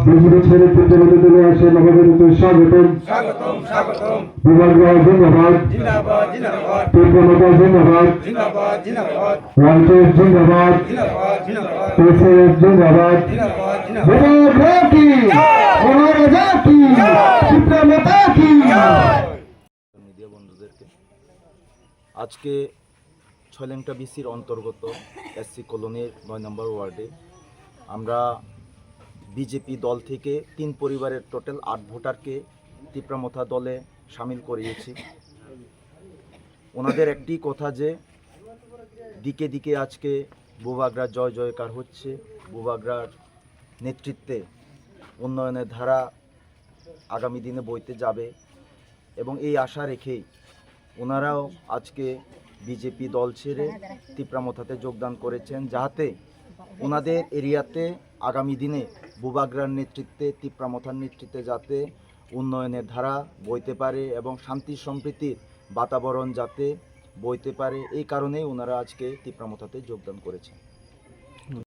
BJP ছেড়ে প্রতিবাদী দলে আসেন আমাদের স্বাগতম বিভাগরাজ জিন্দাবাদ তীব্রমতা জিন্দাবাদ ওয়ালটেজ জিন্দাবাদ এসএস জিন্দাবাদ বিভাগরা কি মহারাজা কি তীব্রমতা কি। মিডিয়া বন্ধুদেরকে আজকে ছয়লেংটা বিসির অন্তর্গত এসসি কলোনির 9 নম্বর ওয়ার্ডে আমরা বিজেপি দল থেকে 3 পরিবারের টোটাল 8 ভোটারকে তীব্রমতা দলে সামিল করিয়েছি। ওনাদের একটি কথা যে দিকে দিকে আজকে বুবাগরার জয় জয়কার হচ্ছে, বুবাগরার নেতৃত্বে উন্নয়নের ধারা আগামী দিনে বইতে যাবে এবং এই আশা রেখেই ওনারাও আজকে বিজেপি দল ছেড়ে তীব্রমতাতে যোগদান করেছেন, যাতে ওনাদের এরিয়াতে আগামী দিনে বুবাগরার নেতৃত্বে তীব্রমতার নেতৃত্বে যাতে উন্নয়নের ধারা বইতে পারে এবং শান্তি সম্প্রীতির বাতাবরণ যাতে বইতে পারে, এই কারণেই ওনারা আজকে তীব্রমতাতে যোগদান করেছেন।